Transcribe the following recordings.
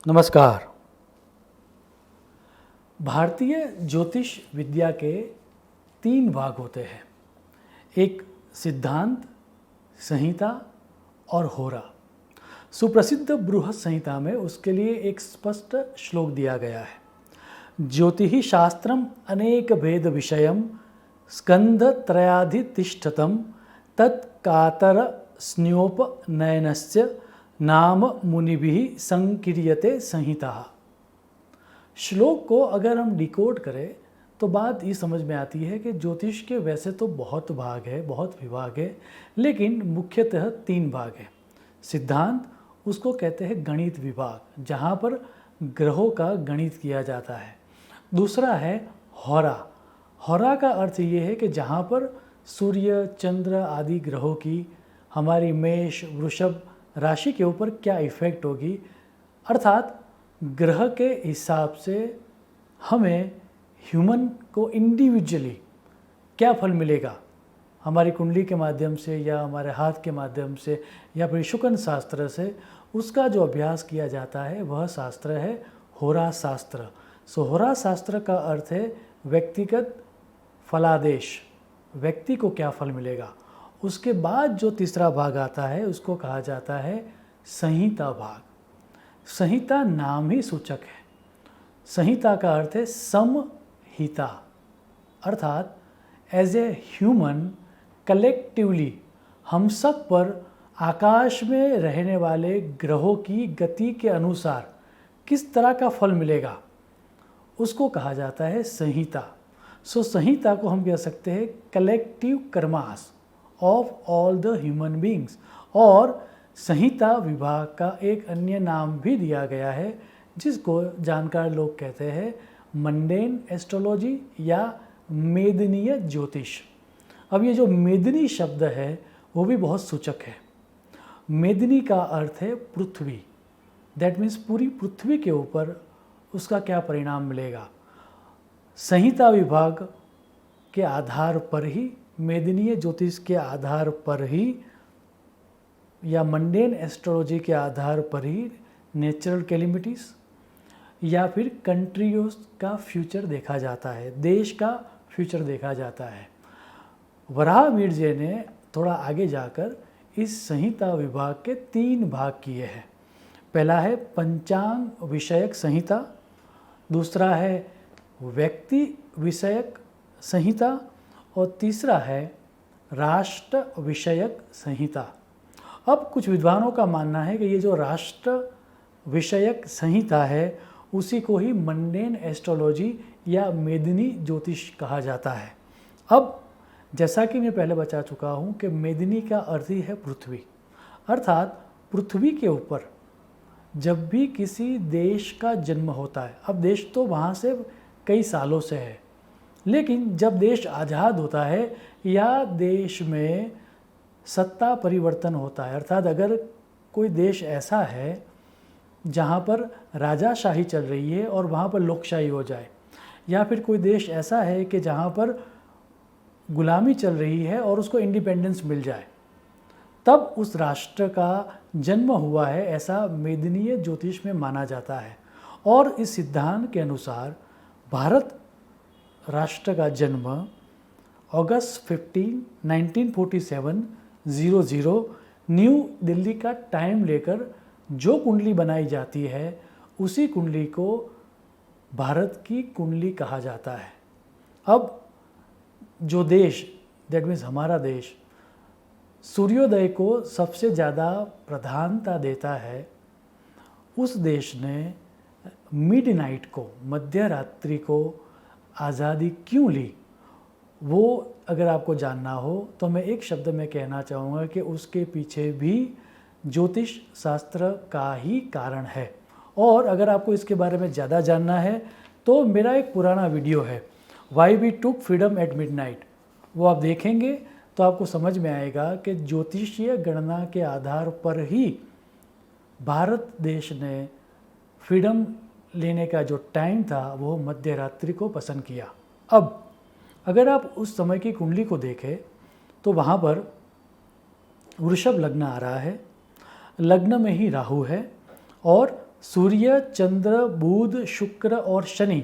नमस्कार। भारतीय ज्योतिष विद्या के 3 भाग होते हैं। एक सिद्धांत, संहिता और होरा। सुप्रसिद्ध बृहत संहिता में उसके लिए एक स्पष्ट श्लोक दिया गया है। ज्योतिः शास्त्रम अनेक भेद विषयम स्कंध त्रयाधितिष्ठतम तत्कातर स्न्योपनयनस्य नाम मुनिभिः संकीर्यते संहिता। श्लोक को अगर हम डिकोड करें तो बात ये समझ में आती है कि ज्योतिष के वैसे तो बहुत भाग है, बहुत विभाग है, लेकिन मुख्यतः 3 भाग है। सिद्धांत, उसको कहते हैं गणित विभाग, जहाँ पर ग्रहों का गणित किया जाता है। दूसरा है होरा। होरा का अर्थ ये है कि जहाँ पर सूर्य, चंद्र आदि ग्रहों की हमारी मेष, वृषभ राशि के ऊपर क्या इफ़ेक्ट होगी, अर्थात ग्रह के हिसाब से हमें ह्यूमन को इंडिविजुअली क्या फल मिलेगा, हमारी कुंडली के माध्यम से या हमारे हाथ के माध्यम से या फिर शुक्न शास्त्र से, उसका जो अभ्यास किया जाता है वह शास्त्र है होरा शास्त्र। होरा शास्त्र का अर्थ है व्यक्तिगत फलादेश, व्यक्ति को क्या फल मिलेगा। उसके बाद जो तीसरा भाग आता है उसको कहा जाता है संहिता भाग। संहिता नाम ही सूचक है। संहिता का अर्थ है समहिता, अर्थात एज ए ह्यूमन कलेक्टिवली हम सब पर आकाश में रहने वाले ग्रहों की गति के अनुसार किस तरह का फल मिलेगा, उसको कहा जाता है संहिता। संहिता को हम कह सकते हैं collective karmas of all the human beings. और संहिता विभाग का एक अन्य नाम भी दिया गया है जिसको जानकार लोग कहते हैं मंडेन एस्ट्रोलॉजी या मेदनीय ज्योतिष। अब ये जो मेदनी शब्द है वो भी बहुत सूचक है। मेदनी का अर्थ है पृथ्वी, दैट मीन्स पूरी पृथ्वी के ऊपर उसका क्या परिणाम मिलेगा। संहिता विभाग के आधार पर ही, मेदनीय ज्योतिष के आधार पर ही या मंडेन एस्ट्रोलॉजी के आधार पर ही नेचुरल कैलेमिटीज़ या फिर कंट्रियों का फ्यूचर देखा जाता है, देश का फ्यूचर देखा जाता है। वराहमिहिर जी ने थोड़ा आगे जाकर इस संहिता विभाग के 3 भाग किए हैं। पहला है पंचांग विषयक संहिता, दूसरा है व्यक्ति विषयक संहिता और तीसरा है राष्ट्र विषयक संहिता। अब कुछ विद्वानों का मानना है कि ये जो राष्ट्र विषयक संहिता है उसी को ही मंडेन एस्ट्रोलॉजी या मेदिनी ज्योतिष कहा जाता है। अब जैसा कि मैं पहले बता चुका हूँ कि मेदिनी का अर्थ ही है पृथ्वी, अर्थात पृथ्वी के ऊपर जब भी किसी देश का जन्म होता है, अब देश तो वहाँ से कई सालों से है, लेकिन जब देश आज़ाद होता है या देश में सत्ता परिवर्तन होता है, अर्थात अगर कोई देश ऐसा है जहाँ पर राजाशाही चल रही है और वहाँ पर लोकशाही हो जाए, या फिर कोई देश ऐसा है कि जहाँ पर गुलामी चल रही है और उसको इंडिपेंडेंस मिल जाए, तब उस राष्ट्र का जन्म हुआ है, ऐसा मेदनीय ज्योतिष में माना जाता है। और इस सिद्धांत के अनुसार भारत राष्ट्र का जन्म अगस्त 15, 1947 00 न्यू दिल्ली का टाइम लेकर जो कुंडली बनाई जाती है उसी कुंडली को भारत की कुंडली कहा जाता है। अब जो देश, दैट मीन्स हमारा देश, सूर्योदय को सबसे ज़्यादा प्रधानता देता है, उस देश ने मिडनाइट को, मध्य रात्रि को आज़ादी क्यों ली, वो अगर आपको जानना हो तो मैं एक शब्द में कहना चाहूँगा कि उसके पीछे भी ज्योतिष शास्त्र का ही कारण है। और अगर आपको इसके बारे में ज़्यादा जानना है तो मेरा एक पुराना वीडियो है why we took freedom at midnight, वो आप देखेंगे तो आपको समझ में आएगा कि ज्योतिषीय गणना के आधार पर ही भारत देश ने फ्रीडम लेने का जो टाइम था वो मध्य रात्रि को पसंद किया। अब अगर आप उस समय की कुंडली को देखें तो वहाँ पर वृषभ लग्न आ रहा है, लग्न में ही राहु है और सूर्य, चंद्र, बुध, शुक्र और शनि,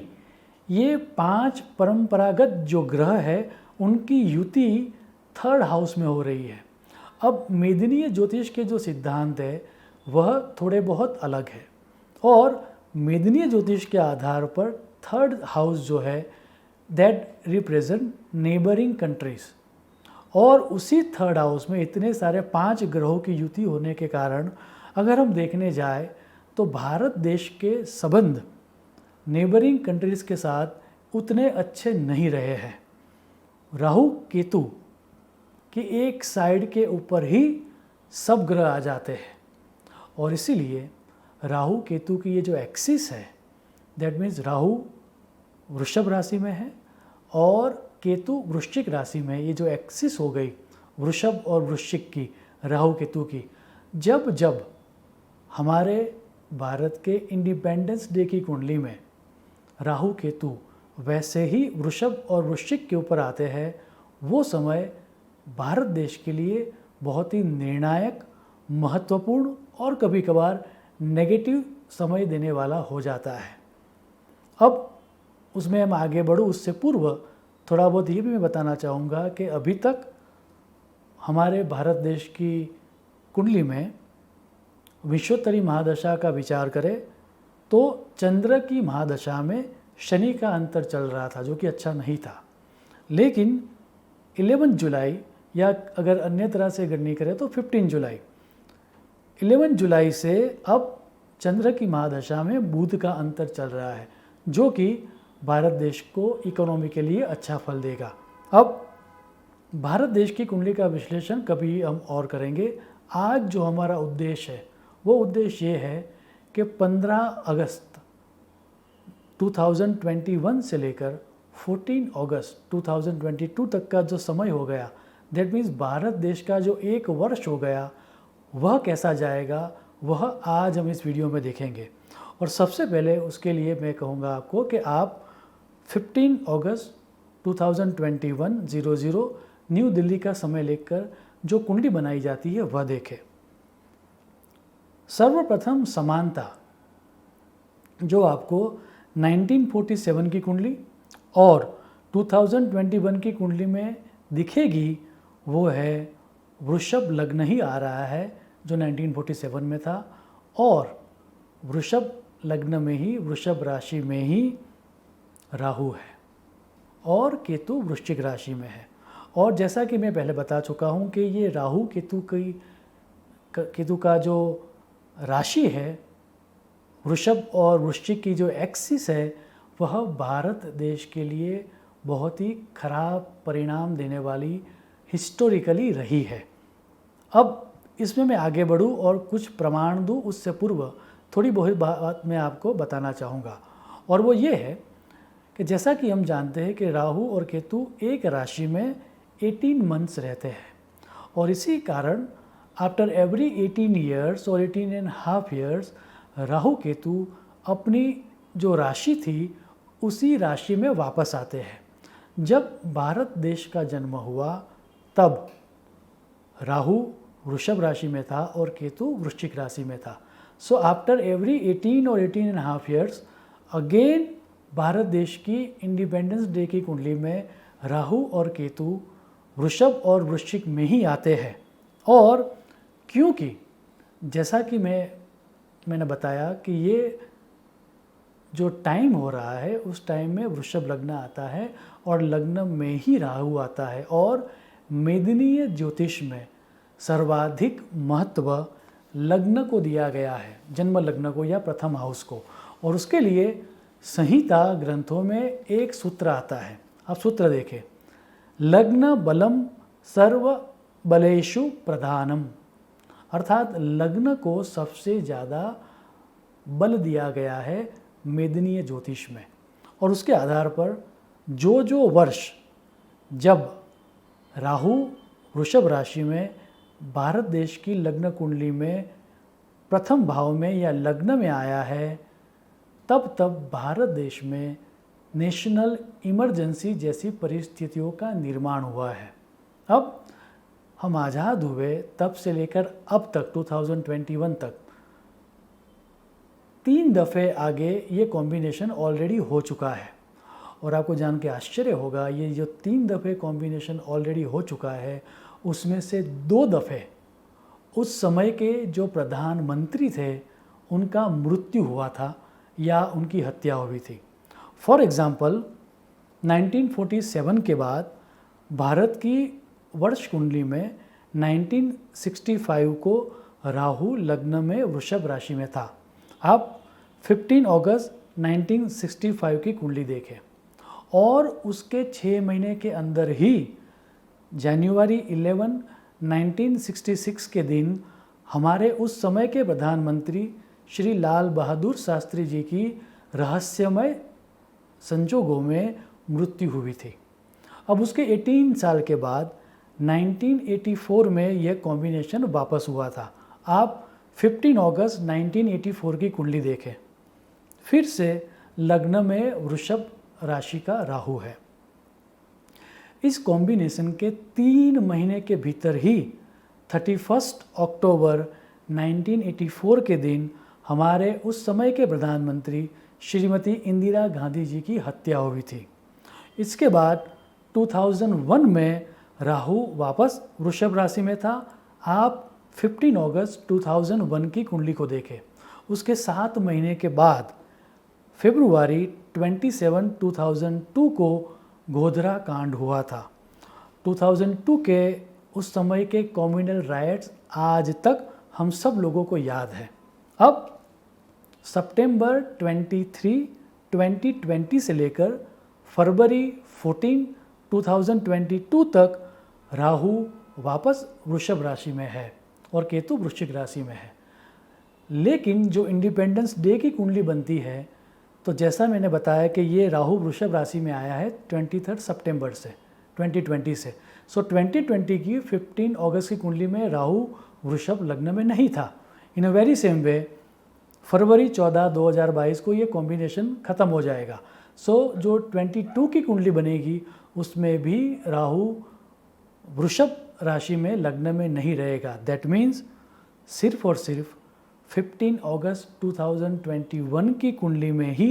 ये 5 परंपरागत जो ग्रह है उनकी युति 3rd हाउस में हो रही है। अब मेदिनीय ज्योतिष के जो सिद्धांत है वह थोड़े बहुत अलग है और मेदिनीय ज्योतिष के आधार पर 3rd हाउस जो है दैट रिप्रेजेंट नेबरिंग कंट्रीज, और उसी 3rd हाउस में इतने सारे 5 ग्रहों की युति होने के कारण अगर हम देखने जाए तो भारत देश के संबंध नेबरिंग कंट्रीज़ के साथ उतने अच्छे नहीं रहे हैं। राहु केतु कि एक साइड के ऊपर ही सब ग्रह आ जाते हैं और इसीलिए राहु केतु की ये जो एक्सिस है दैट मीन्स राहु वृषभ राशि में है और केतु वृश्चिक राशि में, ये जो एक्सिस हो गई वृषभ और वृश्चिक की, राहु केतु की, जब जब हमारे भारत के इंडिपेंडेंस डे की कुंडली में राहु केतु वैसे ही वृषभ और वृश्चिक के ऊपर आते हैं, वो समय भारत देश के लिए बहुत ही निर्णायक, महत्वपूर्ण और कभी कभार नेगेटिव समय देने वाला हो जाता है। अब उसमें हम आगे बढ़ूँ उससे पूर्व थोड़ा बहुत ये भी मैं बताना चाहूँगा कि अभी तक हमारे भारत देश की कुंडली में विश्वोत्तरी महादशा का विचार करें तो चंद्र की महादशा में शनि का अंतर चल रहा था जो कि अच्छा नहीं था, लेकिन 11 जुलाई या अगर अन्य तरह से गणना करें तो 15 जुलाई 11 जुलाई से अब चंद्र की महादशा में बुध का अंतर चल रहा है जो कि भारत देश को इकोनॉमी के लिए अच्छा फल देगा। अब भारत देश की कुंडली का विश्लेषण कभी हम और करेंगे। आज जो हमारा उद्देश्य है वो उद्देश्य ये है कि 15 अगस्त 2021 से लेकर 14 अगस्त 2022 तक का जो समय हो गया, दैट मीन्स भारत देश का जो 1 वर्ष हो गया वह कैसा जाएगा वह आज हम इस वीडियो में देखेंगे। और सबसे पहले उसके लिए मैं कहूँगा आपको कि आप 15 अगस्त 2021 00 न्यू दिल्ली का समय लेकर जो कुंडली बनाई जाती है वह देखें। सर्वप्रथम समानता जो आपको 1947 की कुंडली और 2021 की कुंडली में दिखेगी वो है वृषभ लग्न ही आ रहा है जो 1947 में था, और वृषभ लग्न में ही, वृषभ राशि में ही राहु है और केतु वृश्चिक राशि में है। और जैसा कि मैं पहले बता चुका हूँ कि ये राहु केतु का जो राशि है वृषभ और वृश्चिक की जो एक्सिस है वह भारत देश के लिए बहुत ही खराब परिणाम देने वाली हिस्टोरिकली रही है। अब इसमें मैं आगे बढ़ूँ और कुछ प्रमाण दूँ उससे पूर्व थोड़ी बहुत बात मैं आपको बताना चाहूँगा, और वो ये है कि जैसा कि हम जानते हैं कि राहु और केतु एक राशि में 18 मंथ्स रहते हैं और इसी कारण आफ्टर एवरी 18 ईयर्स और 18.5 ईयर्स राहु केतु अपनी जो राशि थी उसी राशि में वापस आते हैं। जब भारत देश का जन्म हुआ तब राहु वृषभ राशि में था और केतु वृश्चिक राशि में था। सो आफ्टर एवरी 18 और 18.5 ईयर्स अगेन भारत देश की इंडिपेंडेंस डे की कुंडली में राहु और केतु वृषभ और वृश्चिक में ही आते हैं। और क्योंकि जैसा कि मैंने बताया कि ये जो टाइम हो रहा है उस टाइम में वृषभ लग्न आता है और लग्न में ही राहु आता है, और मेदिनीय ज्योतिष में सर्वाधिक महत्व लग्न को दिया गया है, जन्म लग्न को या प्रथम हाउस को, और उसके लिए संहिता ग्रंथों में एक सूत्र आता है। आप सूत्र देखें, लग्न बलम सर्व बलेषु प्रधानम, अर्थात लग्न को सबसे ज़्यादा बल दिया गया है मेदिनीय ज्योतिष में। और उसके आधार पर जो वर्ष जब राहु वृषभ राशि में भारत देश की लग्न कुंडली में प्रथम भाव में या लग्न में आया है तब भारत देश में नेशनल इमरजेंसी जैसी परिस्थितियों का निर्माण हुआ है। अब हम आज़ाद हुए तब से लेकर अब तक 2021 तक 3 दफ़े आगे ये कॉम्बिनेशन ऑलरेडी हो चुका है। और आपको जान के आश्चर्य होगा, ये जो 3 दफ़े कॉम्बिनेशन ऑलरेडी हो चुका है उसमें से 2 दफ़े उस समय के जो प्रधानमंत्री थे उनका मृत्यु हुआ था या उनकी हत्या हुई थी। फॉर एग्ज़ाम्पल 1947 के बाद भारत की वर्ष कुंडली में 1965 को राहु लग्न में वृषभ राशि में था। आप 15 अगस्त 1965 की कुंडली देखें और उसके 6 महीने के अंदर ही जनवरी 11, 1966 के दिन हमारे उस समय के प्रधानमंत्री श्री लाल बहादुर शास्त्री जी की रहस्यमय संजोगों में मृत्यु हुई थी। अब उसके 18 साल के बाद 1984 में यह कॉम्बिनेशन वापस हुआ था। आप 15 अगस्त 1984 की कुंडली देखें, फिर से लग्न में वृषभ राशि का राहु है। इस कॉम्बिनेशन के 3 महीने के भीतर ही 31 अक्टूबर 1984 के दिन हमारे उस समय के प्रधानमंत्री श्रीमती इंदिरा गांधी जी की हत्या हुई थी। इसके बाद 2001 में राहु वापस वृषभ राशि में था। आप 15 अगस्त 2001 की कुंडली को देखें। उसके 7 महीने के बाद फरवरी 27, 2002 को गोधरा कांड हुआ था। 2002 के उस समय के कम्युनल राइट्स आज तक हम सब लोगों को याद है। अब सितंबर 23, 2020 से लेकर फरवरी 14, 2022 तक राहु वापस वृषभ राशि में है और केतु वृश्चिक राशि में है। लेकिन जो इंडिपेंडेंस डे की कुंडली बनती है, तो जैसा मैंने बताया कि ये राहु वृषभ राशि में आया है 23 सितंबर से 2020 से। सो 2020 की 15 अगस्त की कुंडली में राहु वृषभ लग्न में नहीं था। इन अ वेरी सेम वे फरवरी 14, 2022 को ये कॉम्बिनेशन ख़त्म हो जाएगा। सो जो 22 की कुंडली बनेगी उसमें भी राहु वृषभ राशि में लग्न में नहीं रहेगा। दैट मीन्स सिर्फ और सिर्फ 15 अगस्त 2021 की कुंडली में ही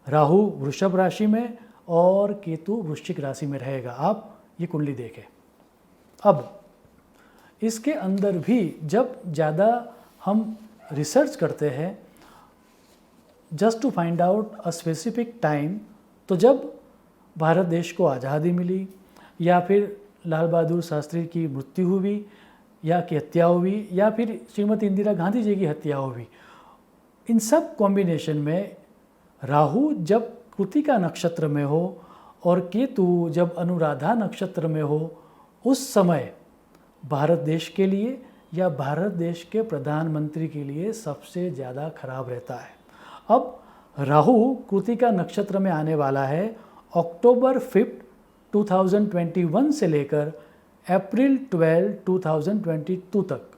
राहु वृषभ राशि में और केतु वृश्चिक राशि में रहेगा। आप ये कुंडली देखें। अब इसके अंदर भी जब ज़्यादा हम रिसर्च करते हैं just to find out a specific time, तो जब भारत देश को आज़ादी मिली या फिर लाल बहादुर शास्त्री की मृत्यु हुई या की हत्या हुई या फिर श्रीमती इंदिरा गांधी जी की हत्या हुई, इन सब कॉम्बिनेशन में राहु जब कृतिका नक्षत्र में हो और केतु जब अनुराधा नक्षत्र में हो, उस समय भारत देश के लिए या भारत देश के प्रधानमंत्री के लिए सबसे ज़्यादा खराब रहता है। अब राहु कृतिका नक्षत्र में आने वाला है अक्टूबर 5, 2021 से लेकर अप्रैल 12, 2022 तक,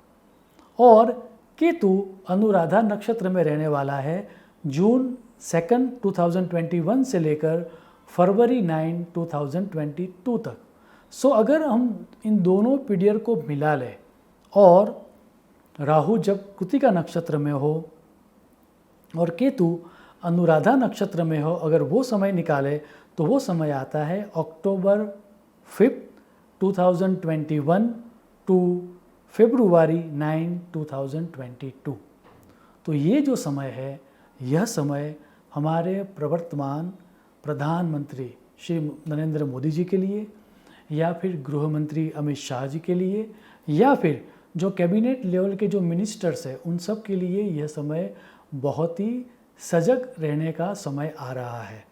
और केतु अनुराधा नक्षत्र में रहने वाला है जून 2, 2021 से लेकर फरवरी 9, 2022 तक। सो अगर हम इन दोनों पीरियड को मिला लें और राहु जब कृतिका नक्षत्र में हो और केतु अनुराधा नक्षत्र में हो, अगर वो समय निकाले तो वो समय आता है अक्टूबर 5, 2021 टू फरवरी 9, 2022। तो ये जो समय है, यह समय हमारे प्रवर्तमान प्रधानमंत्री श्री नरेंद्र मोदी जी के लिए या फिर गृह मंत्री अमित शाह जी के लिए या फिर जो कैबिनेट लेवल के जो मिनिस्टर्स हैं उन सब के लिए यह समय बहुत ही सजग रहने का समय आ रहा है।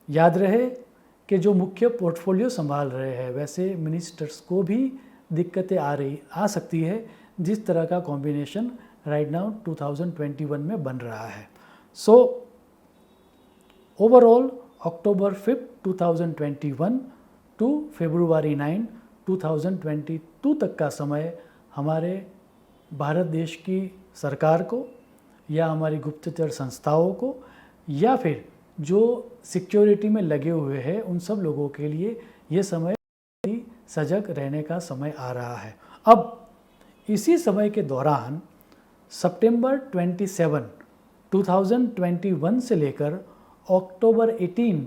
याद रहे कि जो मुख्य पोर्टफोलियो संभाल रहे हैं वैसे मिनिस्टर्स को भी दिक्कतें आ सकती है, जिस तरह का कॉम्बिनेशन राइट नाउ 2021 में बन रहा है। सो ओवरऑल अक्टूबर 5, 2021 टू फरवरी 9, 2022 तक का समय हमारे भारत देश की सरकार को या हमारी गुप्तचर संस्थाओं को या फिर जो सिक्योरिटी में लगे हुए हैं उन सब लोगों के लिए ये समय सजग रहने का समय आ रहा है। अब इसी समय के दौरान सितंबर 27, 2021 से लेकर अक्टूबर 18,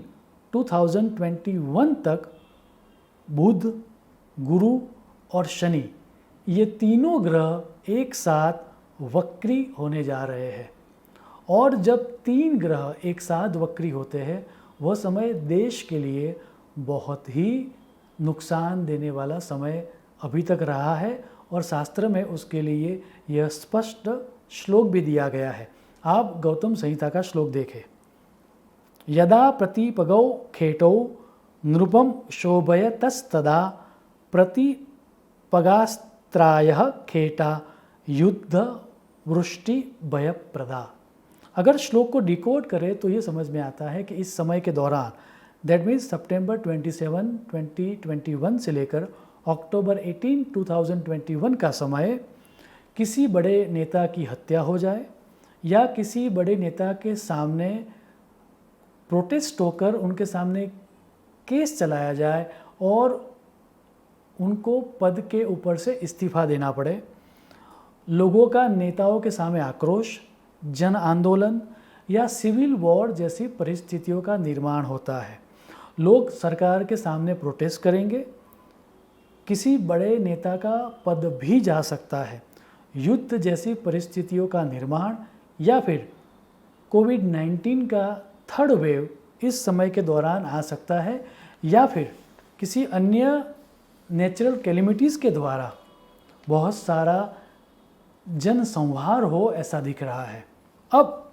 2021 तक बुध, गुरु और शनि ये तीनों ग्रह एक साथ वक्री होने जा रहे हैं। और जब तीन ग्रह एक साथ वक्री होते हैं वह समय देश के लिए बहुत ही नुकसान देने वाला समय अभी तक रहा है और शास्त्र में उसके लिए यह स्पष्ट श्लोक भी दिया गया है। आप गौतम संहिता का श्लोक देखें। यदा प्रतिपगौ खेटौ नृपम शोभयतस्तदा प्रतिपगास्त्रायः खेटा युद्ध वृष्टि भयप्रदा। अगर श्लोक को डिकोड करें तो ये समझ में आता है कि इस समय के दौरान, दैट मीन्स सितंबर 27, 2021 से लेकर अक्टूबर 18, 2021 का समय किसी बड़े नेता की हत्या हो जाए या किसी बड़े नेता के सामने प्रोटेस्ट होकर उनके सामने केस चलाया जाए और उनको पद के ऊपर से इस्तीफा देना पड़े। लोगों का नेताओं के सामने आक्रोश, जन आंदोलन या सिविल वॉर जैसी परिस्थितियों का निर्माण होता है। लोग सरकार के सामने प्रोटेस्ट करेंगे, किसी बड़े नेता का पद भी जा सकता है। युद्ध जैसी परिस्थितियों का निर्माण या फिर कोविड-19 का थर्ड वेव इस समय के दौरान आ सकता है या फिर किसी अन्य नेचुरल कैलेमिटीज़ के द्वारा बहुत सारा जनसंहार हो, ऐसा दिख रहा है। अब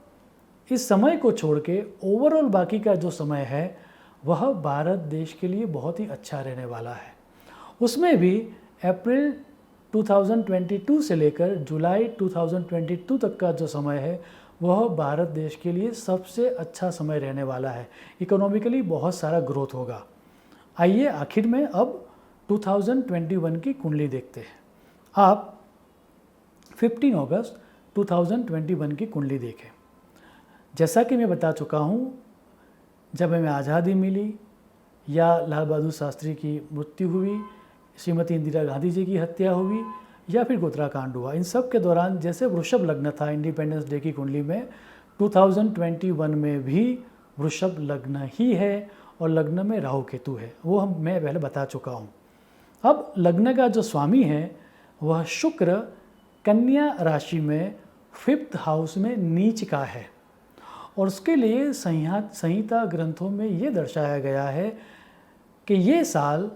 इस समय को छोड़ के ओवरऑल बाकी का जो समय है वह भारत देश के लिए बहुत ही अच्छा रहने वाला है। उसमें भी अप्रैल 2022 से लेकर जुलाई 2022 तक का जो समय है वह भारत देश के लिए सबसे अच्छा समय रहने वाला है। इकोनॉमिकली बहुत सारा ग्रोथ होगा। आइए आखिर में अब 2021 की कुंडली देखते हैं। आप 15 अगस्त 2021 की कुंडली देखें। जैसा कि मैं बता चुका हूँ, जब हमें आज़ादी मिली या लाल बहादुर शास्त्री की मृत्यु हुई, श्रीमती इंदिरा गांधी जी की हत्या हुई या फिर गोत्राकांड हुआ, इन सब के दौरान जैसे वृषभ लग्न था इंडिपेंडेंस डे की कुंडली में, 2021 में भी वृषभ लग्न ही है और लग्न में राहु केतु है। वो मैं पहले बता चुका हूँ। अब लग्न का जो स्वामी है वह शुक्र कन्या राशि में 5th हाउस में नीच का है और उसके लिए संहिता ग्रंथों में ये दर्शाया गया है कि ये साल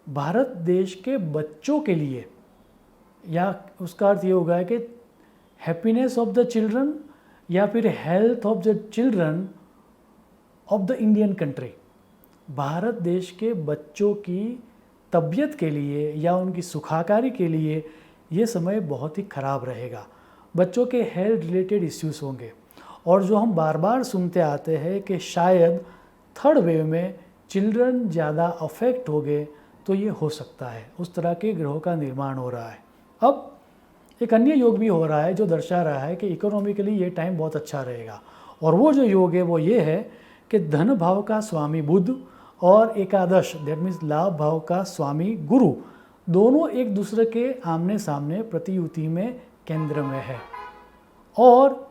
भारत देश के बच्चों के लिए, या उसका अर्थ ये होगा कि हैप्पीनेस ऑफ द चिल्ड्रन या फिर health of the children of the Indian country, Bharat देश के बच्चों की तबीयत के लिए या उनकी सुखाकारी के लिए ये समय बहुत ही ख़राब रहेगा। बच्चों के हेल्थ रिलेटेड इश्यूज होंगे और जो हम बार बार सुनते आते हैं कि शायद थर्ड वेव में चिल्ड्रन ज़्यादा अफेक्ट हो गए, तो ये हो सकता है। उस तरह के ग्रहों का निर्माण हो रहा है। अब एक अन्य योग भी हो रहा है जो दर्शा रहा है कि इकोनॉमिकली ये टाइम बहुत अच्छा रहेगा और वो जो योग है वो ये है कि धन भाव का स्वामी बुध और एकादश, दैट मीन्स लाभ भाव का स्वामी गुरु, दोनों एक दूसरे के आमने सामने प्रतियुति में केंद्र में है और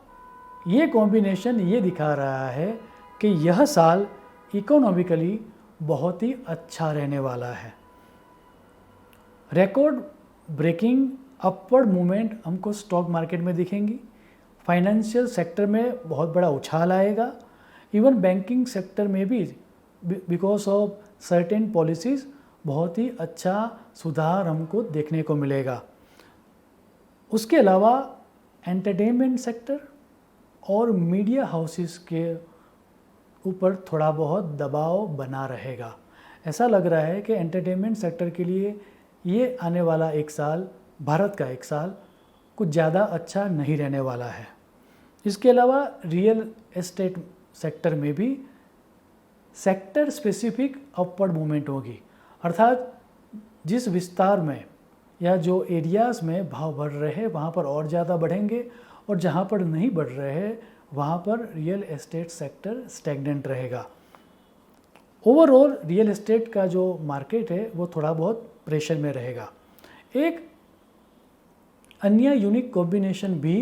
ये कॉम्बिनेशन ये दिखा रहा है कि यह साल इकोनॉमिकली बहुत ही अच्छा रहने वाला है। रिकॉर्ड ब्रेकिंग अपवर्ड मूवमेंट हमको स्टॉक मार्केट में दिखेंगी। फाइनेंशियल सेक्टर में बहुत बड़ा उछाल आएगा। इवन बैंकिंग सेक्टर में भी बिकॉज ऑफ सर्टेन पॉलिसीज़ बहुत ही अच्छा सुधार हमको देखने को मिलेगा। उसके अलावा एंटरटेनमेंट सेक्टर और मीडिया हाउसेस के ऊपर थोड़ा बहुत दबाव बना रहेगा। ऐसा लग रहा है कि एंटरटेनमेंट सेक्टर के लिए ये आने वाला एक साल, भारत का एक साल, कुछ ज़्यादा अच्छा नहीं रहने वाला है। इसके अलावा रियल एस्टेट सेक्टर में भी सेक्टर स्पेसिफिक अपवर्ड मूवमेंट होगी, अर्थात जिस विस्तार में या जो एरियाज़ में भाव बढ़ रहे हैं वहाँ पर और ज़्यादा बढ़ेंगे और जहाँ पर नहीं बढ़ रहे हैं वहाँ पर रियल एस्टेट सेक्टर स्टैग्नेंट रहेगा। ओवरऑल रियल एस्टेट का जो मार्केट है वो थोड़ा बहुत प्रेशर में रहेगा। एक अन्य यूनिक कॉम्बिनेशन भी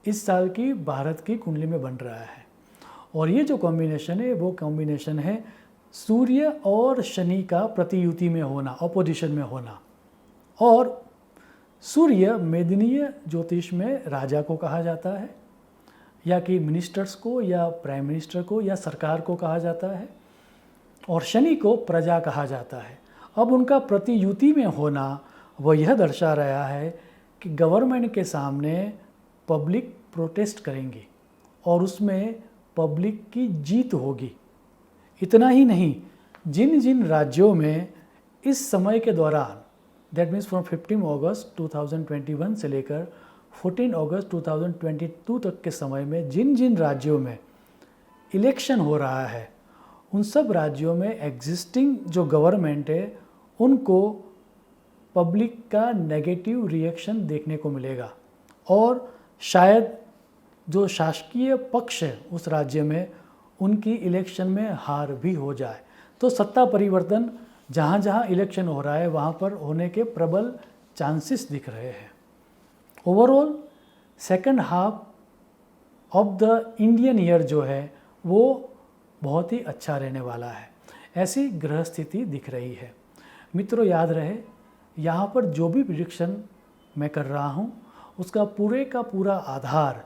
इस साल की भारत की कुंडली में बन रहा है। और ये जो कॉम्बिनेशन है वो कॉम्बिनेशन है सूर्य और शनि का प्रतियुति में होना, ऑपोजिशन में होना। और सूर्य मेदिनीय ज्योतिष में राजा को कहा जाता है, या कि मिनिस्टर्स को या प्राइम मिनिस्टर को या सरकार को कहा जाता है, और शनि को प्रजा कहा जाता है। अब उनका प्रतियुति में होना वो यह दर्शा रहा है कि गवर्नमेंट के सामने पब्लिक प्रोटेस्ट करेंगी और उसमें पब्लिक की जीत होगी। इतना ही नहीं, जिन जिन राज्यों में इस समय के दौरान, दैट मीन्स फ्रॉम 15 अगस्त 2021 से लेकर 14 अगस्त 2022 तक के समय में जिन जिन राज्यों में इलेक्शन हो रहा है, उन सब राज्यों में एग्जिस्टिंग जो गवर्नमेंट है उनको पब्लिक का नेगेटिव रिएक्शन देखने को मिलेगा, और शायद जो शासकीय पक्ष है उस राज्य में उनकी इलेक्शन में हार भी हो जाए। तो सत्ता परिवर्तन जहाँ जहाँ इलेक्शन हो रहा है वहाँ पर होने के प्रबल चांसेस दिख रहे हैं। Overall second half of the Indian year जो है वो बहुत ही अच्छा रहने वाला है, ऐसी ग्रह स्थिति दिख रही है। मित्रों, याद रहे, यहाँ पर जो भी प्रेडिक्शन मैं कर रहा हूँ उसका पूरे का पूरा आधार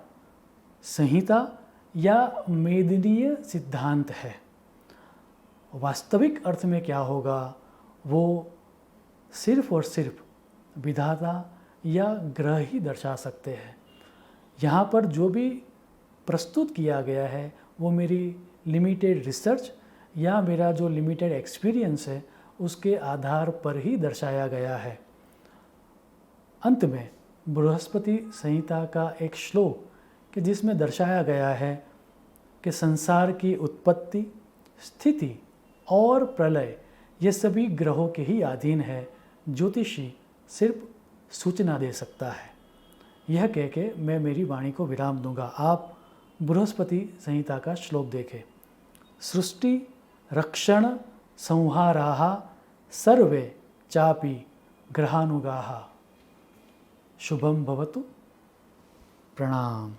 संहिता या मेदिनीय सिद्धांत है। वास्तविक अर्थ में क्या होगा वो सिर्फ और सिर्फ विधाता या ग्रह ही दर्शा सकते हैं। यहाँ पर जो भी प्रस्तुत किया गया है वो मेरी लिमिटेड रिसर्च या मेरा जो लिमिटेड एक्सपीरियंस है उसके आधार पर ही दर्शाया गया है। अंत में बृहस्पति संहिता का एक श्लोक कि जिसमें दर्शाया गया है कि संसार की उत्पत्ति, स्थिति और प्रलय ये सभी ग्रहों के ही अधीन है, ज्योतिषी सिर्फ सूचना दे सकता है। यह कह के मैं मेरी वाणी को विराम दूंगा। आप बृहस्पति संहिता का श्लोक देखें। सृष्टि रक्षण संहाराः सर्वे चापि ग्रहानुगाः। शुभम भवतु। प्रणाम।